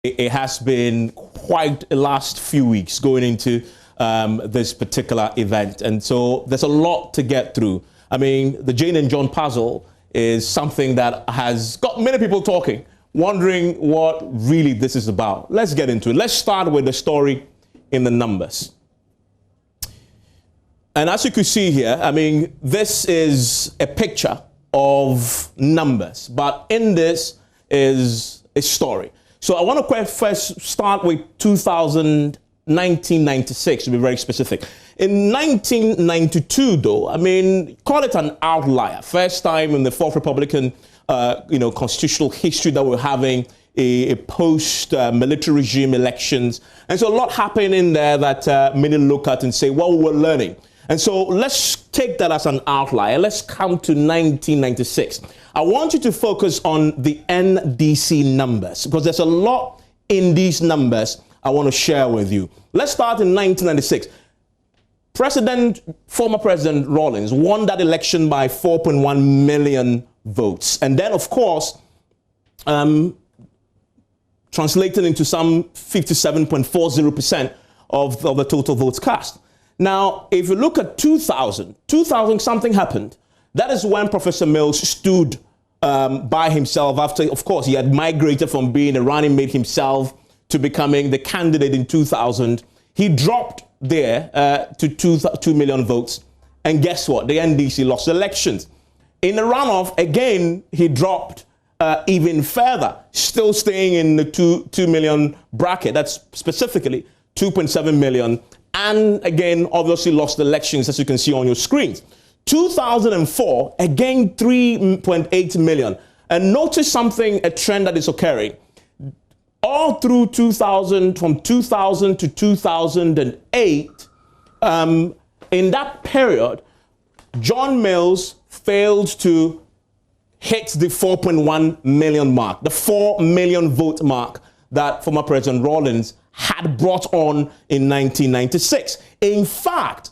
It has been quite the last few weeks going into this particular event. And so there's a lot to get through. I mean, the Jane and John puzzle is something that has got many people talking, wondering what really this is about. Let's get into it. Let's start with the story in the numbers. And as you can see here, I mean, this is a picture of numbers, but in this is a story. So I want to first start with 1996, to be very specific. In 1992, though, I mean, call it an outlier. First time in the fourth Republican, constitutional history that we're having a post-military regime elections. And so a lot happened in there that many look at and say, well, we're learning. And so let's take that as an outlier. Let's come to 1996. I want you to focus on the NDC numbers because there's a lot in these numbers I want to share with you. Let's start in 1996. Former President Rawlings won that election by 4.1 million votes. And then, of course, translated into some 57.40% of the total votes cast. Now, if you look at 2000, something happened. That is when Professor Mills stood by himself after, of course, he had migrated from being a running mate himself to becoming the candidate in 2000. He dropped there to 2 million votes. And guess what? The NDC lost elections. In the runoff, again, he dropped even further, still staying in the 2 million bracket. That's specifically 2.7 million. And again, obviously lost elections, as you can see on your screens. 2004, again, 3.8 million. And notice something, a trend that is occurring. All through 2000, from 2000 to 2008, in that period, John Mills failed to hit the 4.1 million mark, the 4 million vote mark that former President Rawlings had brought on in 1996. In fact,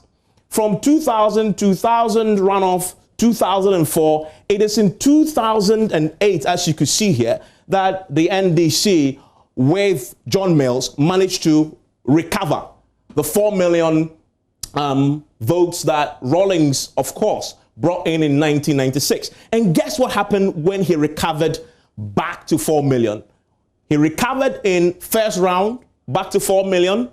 from 2000 runoff, 2004, it is in 2008, as you could see here, that the NDC with John Mills managed to recover the 4 million votes that Rawlings, of course, brought in 1996. And guess what happened when he recovered back to 4 million? He recovered in first round back to 4 million.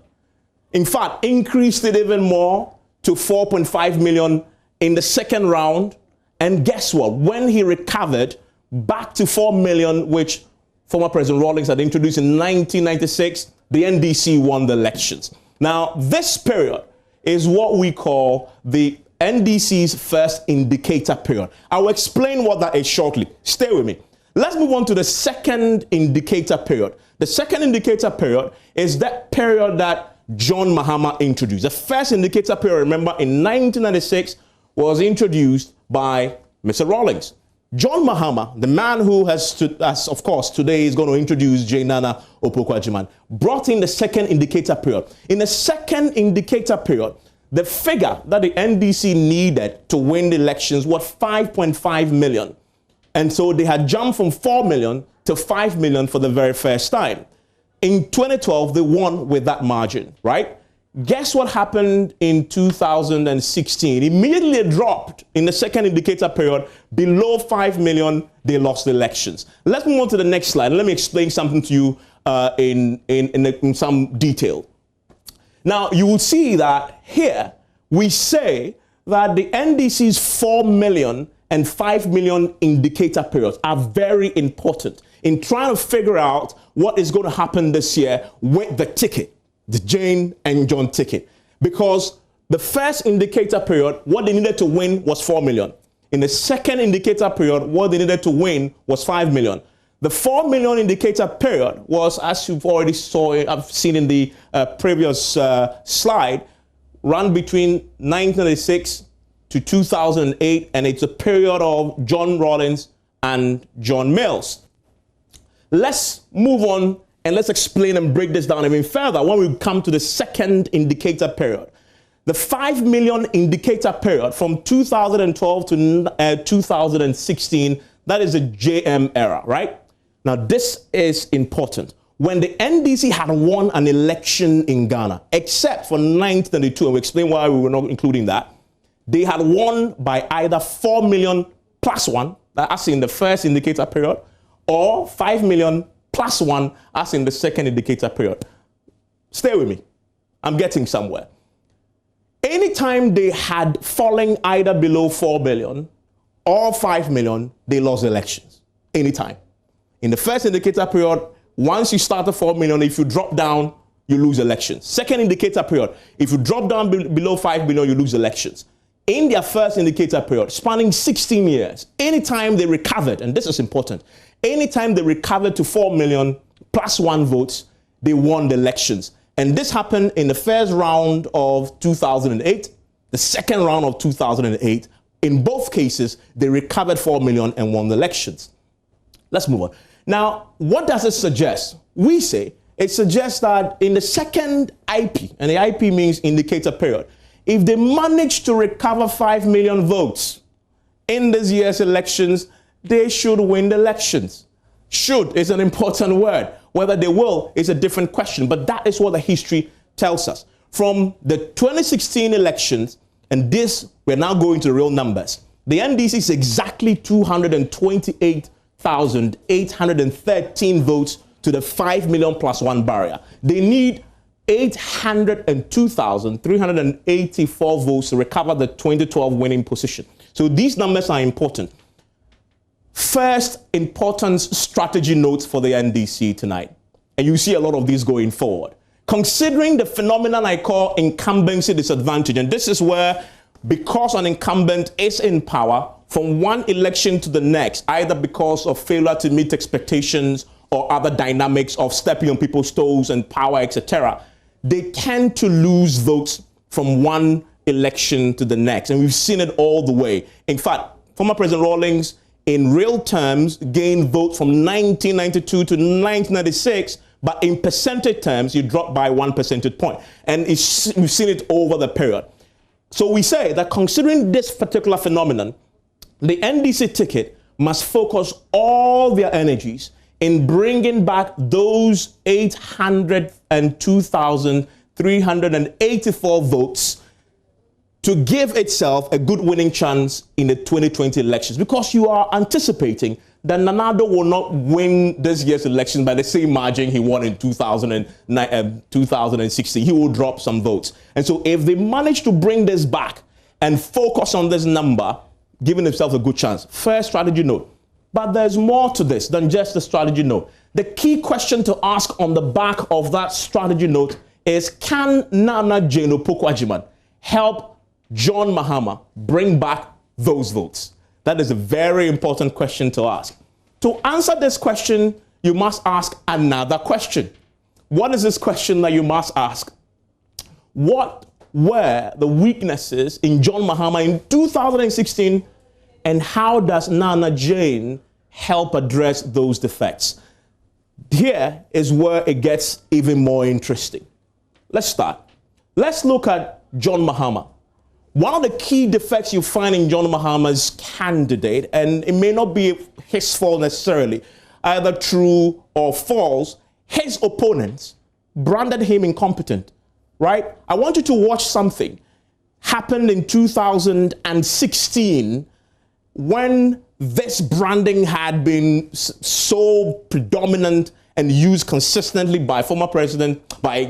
In fact, increased it even more to 4.5 million in the second round. And guess what? When he recovered back to 4 million, which former President Rawlings had introduced in 1996, the NDC won the elections. Now, this period is what we call the NDC's first indicator period. I will explain what that is shortly. Stay with me. Let's move on to the second indicator period. The second indicator period is that period that John Mahama introduced. The first indicator period, remember, in 1996 was introduced by Mr. Rawlings. John Mahama, the man who has, of course, today is going to introduce Jane Nana Opoku-Agyeman, brought in the second indicator period. In the second indicator period, the figure that the NDC needed to win the elections was 5.5 million. And so they had jumped from 4 million to 5 million for the very first time. In 2012, they won with that margin, right? Guess what happened in 2016? Immediately it dropped in the second indicator period below 5 million. They lost the elections. Let's move on to the next slide. Let me explain something to you in some detail. Now, you will see that here we say that the NDC's 4 million and 5 million indicator periods are very important in trying to figure out what is going to happen this year with the ticket, the Jane and John ticket. Because the first indicator period, what they needed to win was 4 million. In the second indicator period, what they needed to win was 5 million. The 4 million indicator period was, as you've already seen in the previous slide, run between 1996 to 2008, and it's a period of John Rawlings and John Mills. Let's move on and let's explain and break this down even further when we come to the second indicator period. The 5 million indicator period from 2012 to 2016, that is the JM era, right? Now, this is important. when the NDC had won an election in Ghana, except for 1992, and we'll explain why we were not including that, they had won by either 4 million plus one, as in the first indicator period, or 5 million plus one, as in the second indicator period. Stay with me. I'm getting somewhere. Anytime they had fallen either below 4 million or 5 million, they lost elections. Anytime. In the first indicator period, once you start at 4 million, if you drop down, you lose elections. Second indicator period, if you drop down below 5 million, you lose elections. In their first indicator period, spanning 16 years, anytime they recovered, and this is important, anytime they recovered to 4 million plus one votes, they won the elections. And this happened in the first round of 2008, the second round of 2008. In both cases, they recovered 4 million and won the elections. Let's move on. Now, what does it suggest? We say it suggests that in the second IP, and the IP means indicator period, if they manage to recover 5 million votes in this year's elections, they should win the elections. Should is an important word. Whether they will is a different question, but that is what the history tells us. From the 2016 elections, and this, we're now going to real numbers, the NDC is exactly 228,813 votes to the 5 million plus one barrier. They need 802,384 votes to recover the 2012 winning position. So these numbers are important. First important strategy notes for the NDC tonight, and you see a lot of these going forward. Considering the phenomenon I call incumbency disadvantage, and this is where, because an incumbent is in power from one election to the next, either because of failure to meet expectations or other dynamics of stepping on people's toes and power, etc., they tend to lose votes from one election to the next, and we've seen it all the way. In fact, former President Rawlings, in real terms, gained votes from 1992 to 1996, but in percentage terms, you dropped by 1 percentage point. And we've seen it over the period. So we say that considering this particular phenomenon, the NDC ticket must focus all their energies in bringing back those 802,384 votes to give itself a good winning chance in the 2020 elections, because you are anticipating that Nana Addo will not win this year's election by the same margin he won in 2016. He will drop some votes. And so if they manage to bring this back and focus on this number, giving themselves a good chance. First strategy note. But there's more to this than just the strategy note. The key question to ask on the back of that strategy note is, can Nana Jane Opoku-Agyeman help John Mahama bring back those votes? That is a very important question to ask. To answer this question, you must ask another question. What is this question that you must ask? What were the weaknesses in John Mahama in 2016, and how does Nana Jane help address those defects? Here is where it gets even more interesting. Let's start. Let's look at John Mahama. One of the key defects you find in John Mahama's candidate, and it may not be his fault necessarily, either true or false, his opponents branded him incompetent, right? I want you to watch something happened in 2016 when this branding had been so predominant and used consistently by former president, by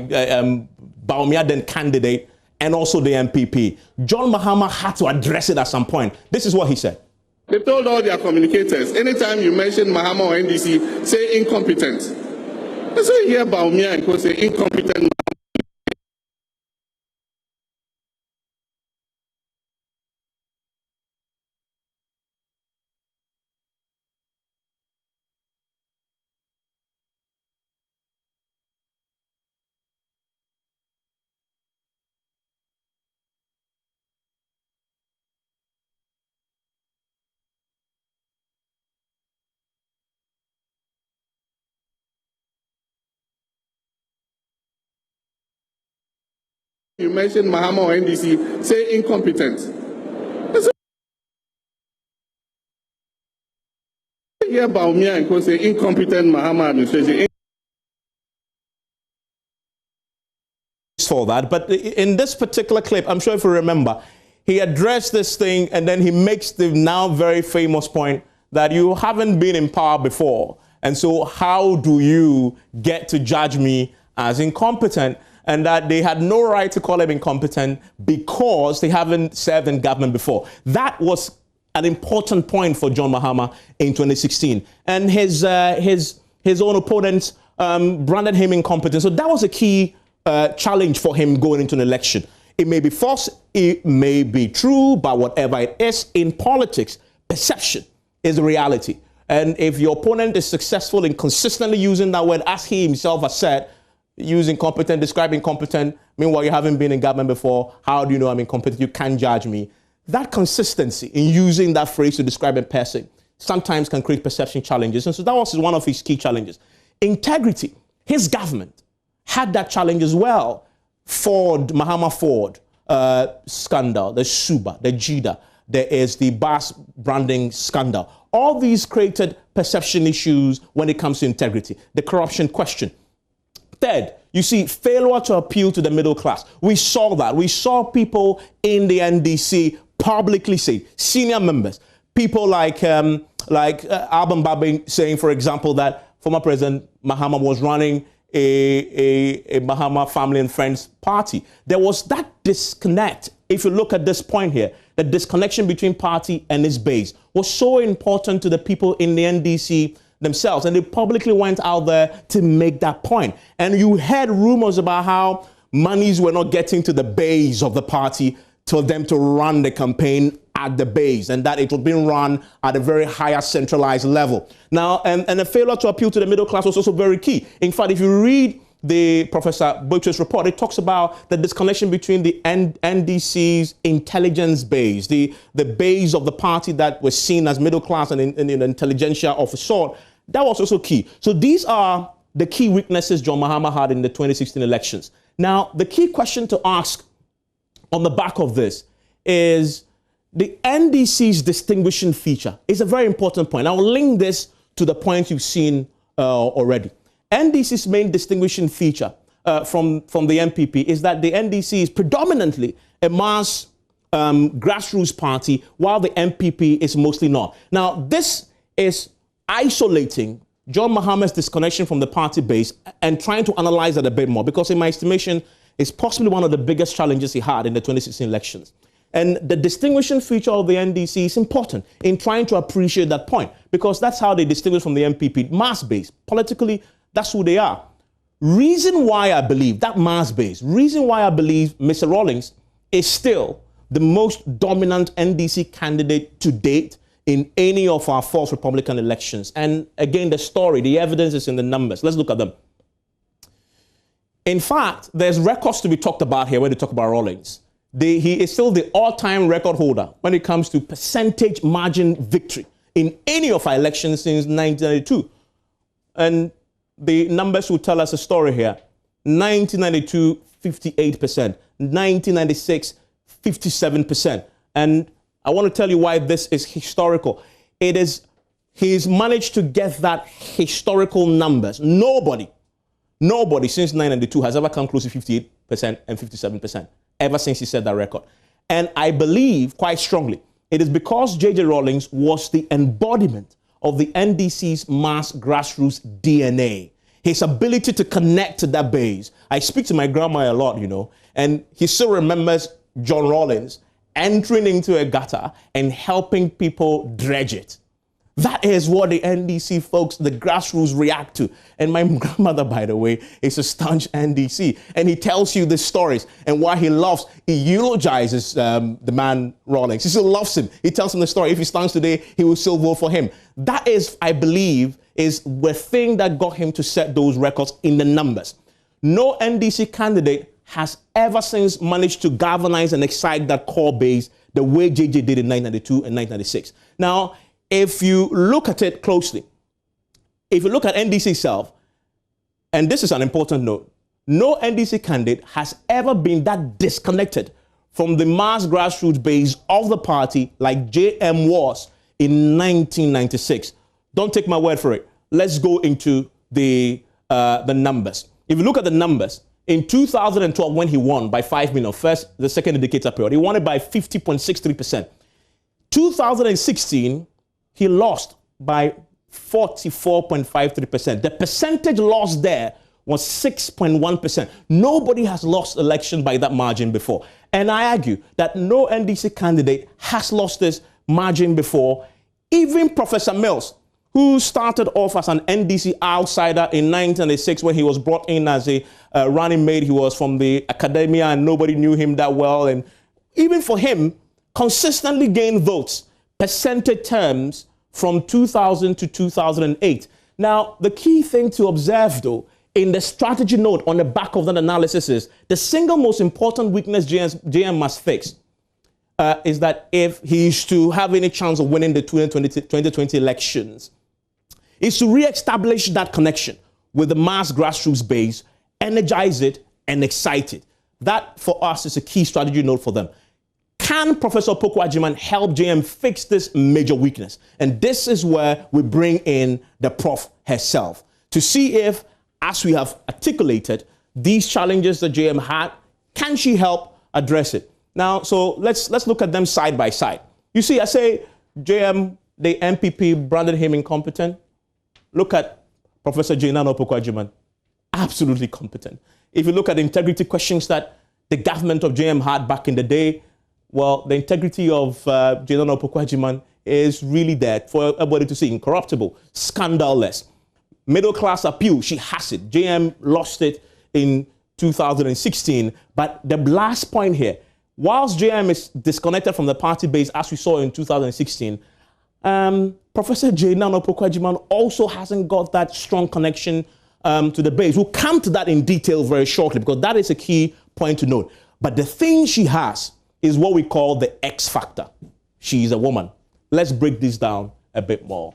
Bawumia, then candidate, and also the MPP. John Mahama had to address it at some point. This is what he said. They told all their communicators, anytime you mention Mahama or NDC, say incompetent. That's why you hear Bawumia and go say incompetent. You mention Mahama or NDC, say incompetent. Hear Bawumia and go say incompetent Mahama administration. context for that. But in this particular clip, I'm sure if you remember, he addressed this thing and then he makes the now very famous point that you haven't been in power before. And so how do you get to judge me as incompetent? And that they had no right to call him incompetent because they haven't served in government before. That was an important point for John Mahama in 2016. And his own opponents branded him incompetent. So that was a key challenge for him going into an election. It may be false, it may be true, but whatever it is, in politics, perception is the reality. And if your opponent is successful in consistently using that word, as he himself has said, use incompetent, describe incompetent, meanwhile you haven't been in government before, how do you know I'm incompetent? You can't judge me. That consistency in using that phrase to describe a person sometimes can create perception challenges. And so that was one of his key challenges. Integrity. His government had that challenge as well. Mahama Ford scandal, the Suba, the Jida, there is the Bass branding scandal. All these created perception issues when it comes to integrity. The corruption question. Third, you see failure to appeal to the middle class. We saw that. We saw people in the NDC publicly say, senior members, people like Alban Babing saying, for example, that former President Mahama was running a Mahama Family and Friends party. There was that disconnect. If you look at this point here, the disconnection between party and its base was so important to the people in the NDC themselves, and they publicly went out there to make that point. And you heard rumors about how monies were not getting to the base of the party for them to run the campaign at the base, and that it was being run at a very higher centralized level. Now, and the failure to appeal to the middle class was also very key. In fact, if you read the Professor Boitre's report, it talks about the disconnection between the NDC's intelligence base, the base of the party that was seen as middle class and intelligentsia of a sort. That was also key. So these are the key weaknesses John Mahama had in the 2016 elections. Now, the key question to ask on the back of this is the NDC's distinguishing feature. Is a very important point. I will link this to the point you've seen already. NDC's main distinguishing feature from the NPP is that the NDC is predominantly a mass grassroots party, while the NPP is mostly not. Now, this is isolating John Mahama's disconnection from the party base and trying to analyze that a bit more, because in my estimation, it's possibly one of the biggest challenges he had in the 2016 elections. And the distinguishing feature of the NDC is important in trying to appreciate that point, because that's how they distinguish from the NPP, mass base. Politically, that's who they are. Reason why I believe that mass base, reason why I believe Mr. Rawlings is still the most dominant NDC candidate to date in any of our false Republican elections. And again, the story, the evidence is in the numbers. Let's look at them. In fact, there's records to be talked about here when they talk about Rawlings. He is still the all-time record holder when it comes to percentage margin victory in any of our elections since 1992. And the numbers will tell us a story here. 1992, 58%. 1996, 57%. And I want to tell you why this is historical. He's managed to get that historical numbers. Nobody since 1992 has ever come close to 58% and 57%, ever since he set that record. And I believe quite strongly it is because J.J. Rawlings was the embodiment of the NDC's mass grassroots DNA. His ability to connect to that base. I speak to my grandma a lot, and he still remembers John Rawlings entering into a gutter and helping people dredge it. That is what the NDC folks, the grassroots, react to. And my grandmother, by the way, is a staunch NDC. And he tells you the stories and why he eulogizes the man Rawlings. He still loves him. He tells him the story. If he stands today, he will still vote for him. That is, I believe, is the thing that got him to set those records in the numbers. No NDC candidate has ever since managed to galvanize and excite that core base the way JJ did in 1992 and 1996. Now, if you look at it closely, if you look at NDC itself, and this is an important note, no NDC candidate has ever been that disconnected from the mass grassroots base of the party like JM was in 1996. Don't take my word for it. Let's go into the numbers. If you look at the numbers, In 2012, when he won by 5 million, the second indicator period, he won it by 50.63%. 2016, he lost by 44.53%. The percentage loss there was 6.1%. Nobody has lost election by that margin before. And I argue that no NDC candidate has lost this margin before. Even Professor Mills, who started off as an NDC outsider in 1996 when he was brought in as a running mate. He was from the academia and nobody knew him that well. And even for him, consistently gained votes, percentage terms, from 2000 to 2008. Now, the key thing to observe, though, in the strategy note on the back of that analysis is the single most important weakness JM must fix is that if he is to have any chance of winning the 2020 elections, is to re-establish that connection with the mass grassroots base, energize it, and excite it. That, for us, is a key strategy note for them. Can Professor Opoku Agyeman help JM fix this major weakness? And this is where we bring in the prof herself to see if, as we have articulated, these challenges that JM had, can she help address it? Now, so let's look at them side by side. You see, I say JM, the MPP branded him incompetent. Look at Professor Jane-Nana Opoku Agyeman, absolutely competent. If you look at the integrity questions that the government of JM had back in the day, well, the integrity of Jane-Nana Opoku Agyeman is really there for everybody to see. Incorruptible, scandalous. Middle class appeal, she has it. JM lost it in 2016. But the last point here, whilst JM is disconnected from the party base, as we saw in 2016, Professor Jane-Nana Opoku Agyeman also hasn't got that strong connection to the base. We'll come to that in detail very shortly because that is a key point to note. But the thing she has is what we call the X factor. She's a woman. Let's break this down a bit more.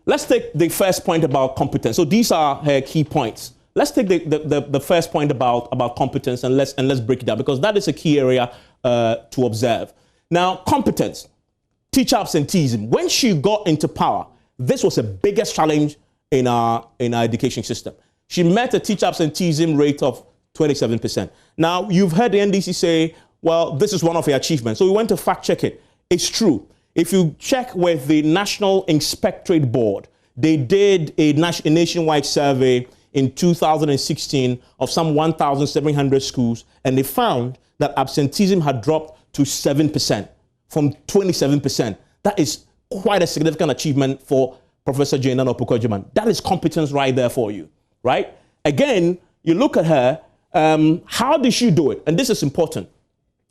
Let's take the first point about competence. So these are her key points. Let's take the first point about competence and let's break it down because that is a key area to observe. Now, competence, teacher absenteeism. When she got into power, this was the biggest challenge in our education system. She met a teacher absenteeism rate of 27%. Now, you've heard the NDC say, well, this is one of her achievements. So we went to fact check it. It's true. If you check with the National Inspectorate Board, they did a nationwide survey in 2016 of some 1,700 schools, and they found that absenteeism had dropped to 7% from 27%. That is quite a significant achievement for Professor Jane-Nana Opoku Agyeman. That is competence right there for you, right? Again, you look at her, how did she do it? And this is important.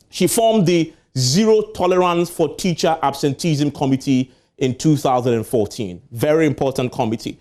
She formed the Zero Tolerance for Teacher Absenteeism Committee in 2014. Very important committee.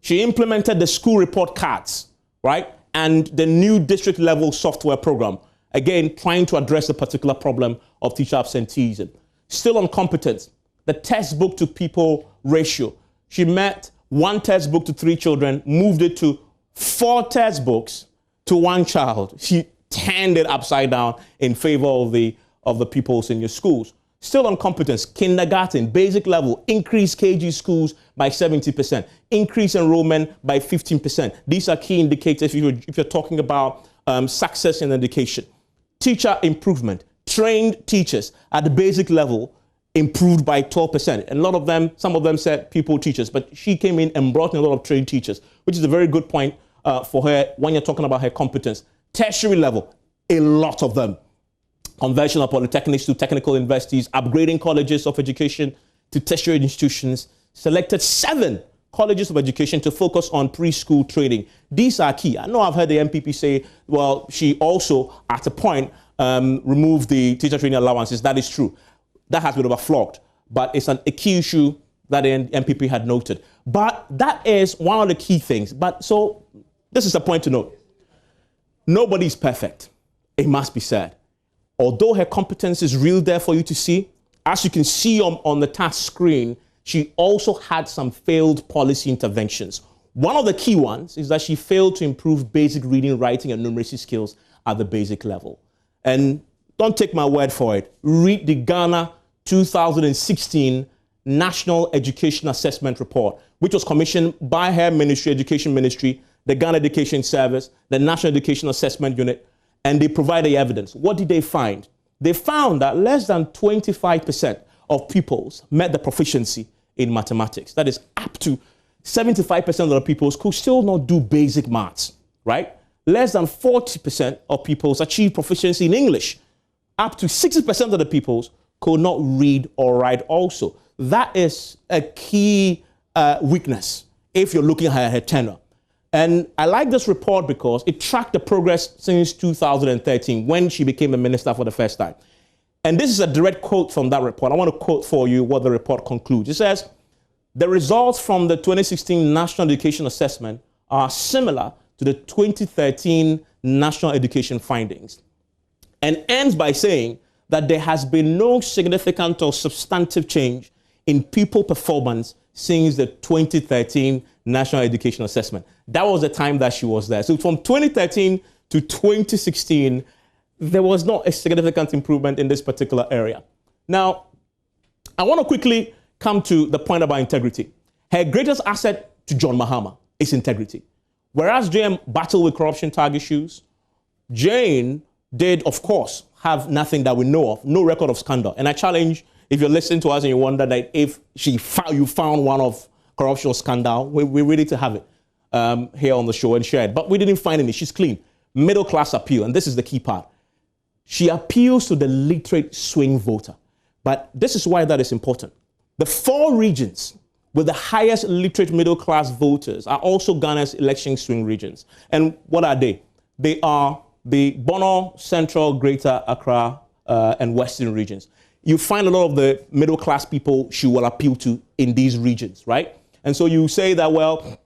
She implemented the school report cards, right? And the new district level software program. Again, trying to address the particular problem of teacher absenteeism. Still on competence, the textbook to people ratio. She met 1 textbook to 3 children, moved it to 4 textbooks to 1 child. She turned it upside down in favor of the pupils in your schools. Still on competence, kindergarten, basic level, increase KG schools by 70%, increase enrollment by 15%. These are key indicators if you're talking about success in education. Teacher improvement, trained teachers at the basic level improved by 12%. And a lot of them, some of them said pupil teachers, but she came in and brought in a lot of trained teachers, which is a very good point for her when you're talking about her competence. Tertiary level, a lot of them. Conversion of polytechnics to technical universities, upgrading colleges of education to tertiary institutions, selected 7 colleges of education to focus on preschool training. These are key. I know I've heard the MPP say, well, she also, at a point, removed the teacher training allowances. That is true. That has been overflogged, but it's a key issue that the MPP had noted. But that is one of the key things. But so this is a point to note. Nobody's perfect. It must be said. Although her competence is real there for you to see, as you can see on the task screen, she also had some failed policy interventions. One of the key ones is that she failed to improve basic reading, writing, and numeracy skills at the basic level. And don't take my word for it. Read the Ghana 2016 National Education Assessment Report, which was commissioned by her ministry, Education Ministry, the Ghana Education Service, the National Education Assessment Unit, and they provide the evidence. What did they find? They found that less than 25% of pupils met the proficiency in mathematics. That is, up to 75% of the pupils could still not do basic maths, right? Less than 40% of pupils achieved proficiency in English. Up to 60% of the pupils could not read or write also. That is a key weakness if you're looking at her tenure. And I like this report because it tracked the progress since 2013 when she became a minister for the first time. And this is a direct quote from that report. I want to quote for you what the report concludes. It says, the results from the 2016 National Education Assessment are similar to the 2013 National Education findings, and ends by saying that there has been no significant or substantive change in pupil performance since the 2013 National Education Assessment. That was the time that she was there. So from 2013 to 2016, there was not a significant improvement in this particular area. Now, I want to quickly come to the point about integrity. Her greatest asset to John Mahama is integrity. Whereas JM battled with corruption tag issues, Jane did, of course, have nothing that we know of, no record of scandal. And I challenge, if you're listening to us and you wonder that if you found one of corruption or scandal, we're ready to have it here on the show and share it. But we didn't find any. She's clean. Middle class appeal, and this is the key part. She appeals to the literate swing voter. But this is why that is important. The 4 regions with the highest literate middle class voters are also Ghana's election swing regions. And what are they? They are the Bono, Central, Greater Accra, and Western regions. You find a lot of the middle class people she will appeal to in these regions, right? And so you say that, well,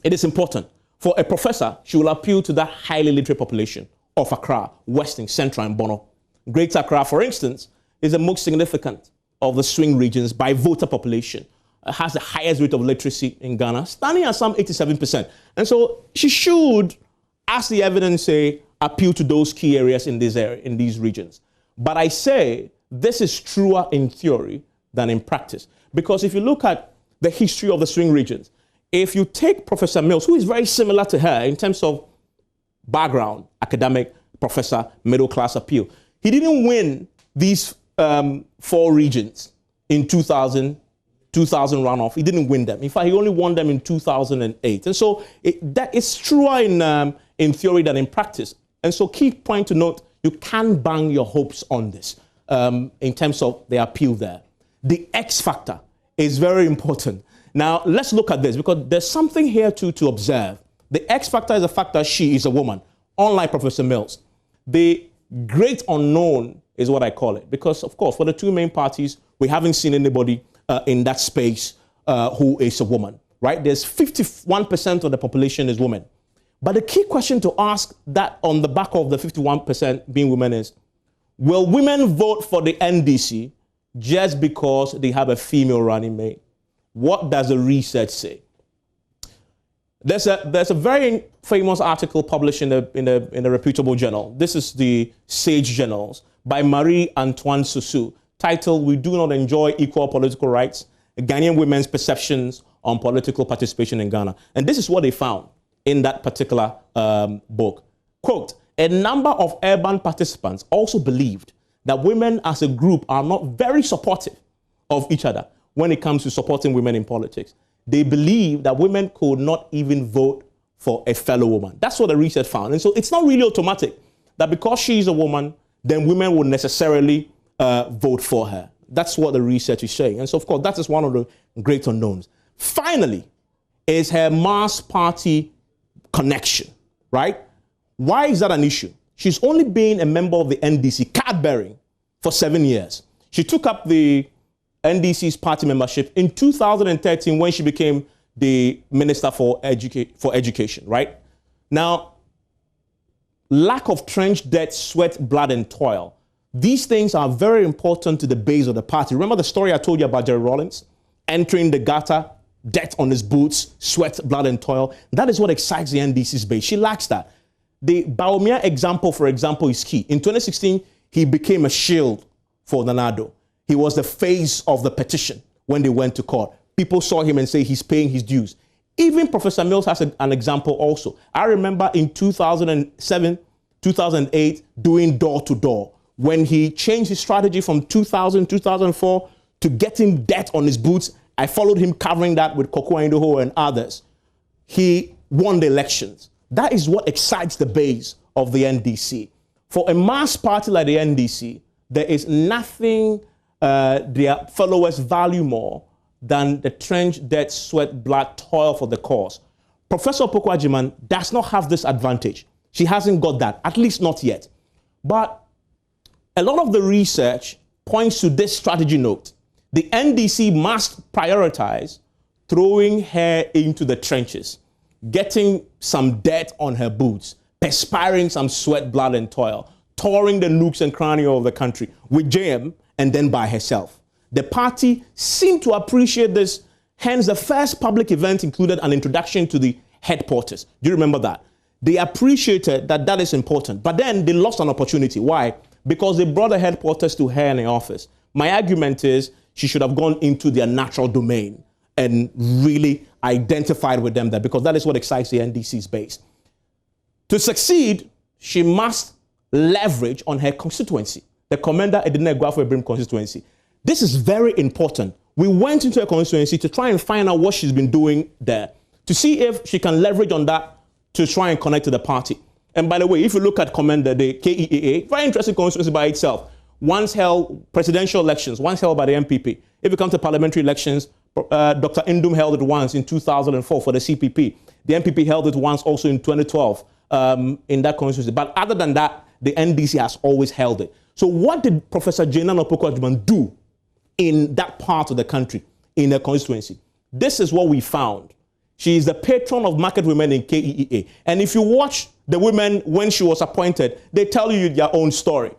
it is important. For a professor, she will appeal to that highly literate population of Accra, Western, Central, and Bono. Greater Accra, for instance, is the most significant of the swing regions by voter population. It has the highest rate of literacy in Ghana, standing at some 87%. And so she should, as the evidence say, appeal to those key areas in these regions. But I say this is truer in theory than in practice. Because if you look at the history of the swing regions, if you take Professor Mills, who is very similar to her in terms of background, academic, professor, middle class appeal, he didn't win these 4 regions in 2000 runoff. He didn't win them. In fact, he only won them in 2008. And so that is truer in theory than in practice. And so key point to note, you can't bang your hopes on this in terms of the appeal there. The X factor is very important. Now, let's look at this because there's something here to observe. The X factor is the fact that she is a woman, unlike Professor Mills. The great unknown is what I call it because, of course, for the 2 main parties, we haven't seen anybody in that space who is a woman, right? There's 51% of the population is women. But the key question to ask that on the back of the 51% being women is, will women vote for the NDC just because they have a female running mate? What does the research say? There's a very famous article published in a reputable journal. This is the Sage Journals by Marie-Antoine Susu, titled, "We Do Not Enjoy Equal Political Rights, Ghanaian Women's Perceptions on Political Participation in Ghana." And this is what they found in that particular book. Quote, a number of urban participants also believed that women as a group are not very supportive of each other when it comes to supporting women in politics. They believe that women could not even vote for a fellow woman. That's what the research found. And so it's not really automatic that because she's a woman, then women will necessarily vote for her. That's what the research is saying. And so, of course, that is one of the great unknowns. Finally, is her mass party connection, right? Why is that an issue? She's only been a member of the NDC, card bearing, for 7 years. She took up the NDC's party membership in 2013 when she became the Minister for Education, right? Now, lack of trench debt, sweat, blood, and toil. These things are very important to the base of the party. Remember the story I told you about Jerry Rawlings? Entering the gutter, debt on his boots, sweat, blood, and toil. That is what excites the NDC's base. She lacks that. The Bawumia example, for example, is key. In 2016, he became a shield for Nanado. He was the face of the petition when they went to court. People saw him and say he's paying his dues. Even Professor Mills has an example also. I remember in 2007, 2008, doing door-to-door, when he changed his strategy from 2000, 2004 to getting debt on his boots. I followed him covering that with Koko Aindoho and others. He won the elections. That is what excites the base of the NDC. For a mass party like the NDC, there is nothing their followers value more than the trench, debt, sweat, blood, toil for the cause. Professor Opoku Agyeman does not have this advantage. She hasn't got that, at least not yet. But a lot of the research points to this strategy note. The NDC must prioritize throwing her into the trenches, getting some dirt on her boots, perspiring some sweat, blood, and toil, touring the nooks and crannies of the country with JM and then by herself. The party seemed to appreciate this, hence the first public event included an introduction to the headquarters. Do you remember that? They appreciated that that is important, but then they lost an opportunity. Why? Because they brought the headquarters to her in the office. My argument is she should have gone into their natural domain and really identified with them there, because that is what excites the NDC's base. To succeed, she must leverage on her constituency, the Commander Edina Eguafo-Ibrim constituency. This is very important. We went into her constituency to try and find out what she's been doing there, to see if she can leverage on that to try and connect to the party. And by the way, if you look at Commander, the KEAA, very interesting constituency by itself. Once held presidential elections, once held by the MPP. If you come to parliamentary elections, Dr. Indum held it once in 2004 for the CPP. The MPP held it once also in 2012 in that constituency. But other than that, the NDC has always held it. So what did Professor Jane Nana Opoku Agyeman do in that part of the country, in her constituency? This is what we found. She is the patron of market women in KEAA. And if you watch the women when she was appointed, they tell you their own story.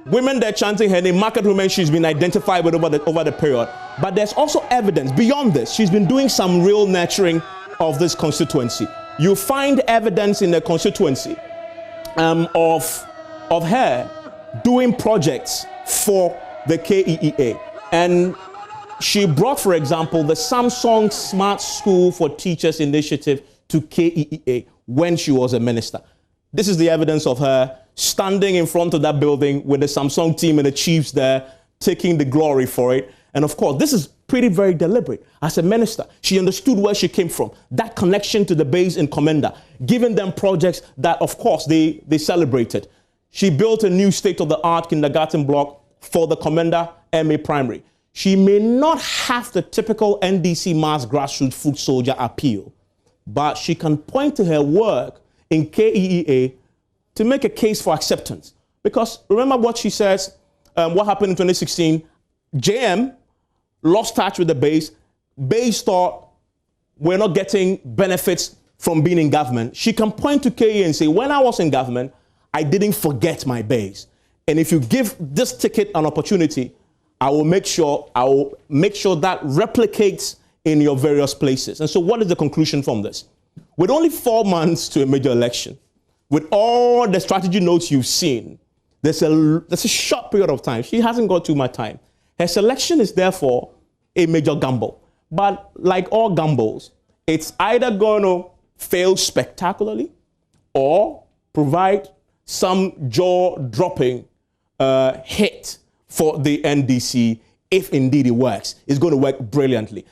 Women there chanting her name, market women she's been identified with over the period. But there's also evidence beyond this. She's been doing some real nurturing of this constituency. You find evidence in the constituency of her doing projects for the KEAA. And she brought, for example, the Samsung Smart School for Teachers initiative to KEAA when she was a minister. This is the evidence of her standing in front of that building with the Samsung team and the chiefs there, taking the glory for it. And of course, this is very deliberate. As a minister, she understood where she came from, that connection to the base in Commander, giving them projects that, of course, they celebrated. She built a new state-of-the-art kindergarten block for the Commander MA Primary. She may not have the typical NDC mass grassroots foot soldier appeal, but she can point to her work in KEAA to make a case for acceptance. Because remember what she says, what happened in 2016, JM lost touch with the base. Base thought we're not getting benefits from being in government. She can point to KEAA and say, when I was in government, I didn't forget my base. And if you give this ticket an opportunity, I will make sure that replicates in your various places. And so what is the conclusion from this? With only 4 months to a major election, with all the strategy notes you've seen, there's a short period of time. She hasn't got too much time. Her selection is therefore a major gamble. But like all gambles, it's either going to fail spectacularly or provide some jaw-dropping hit for the NDC if indeed it works. It's going to work brilliantly.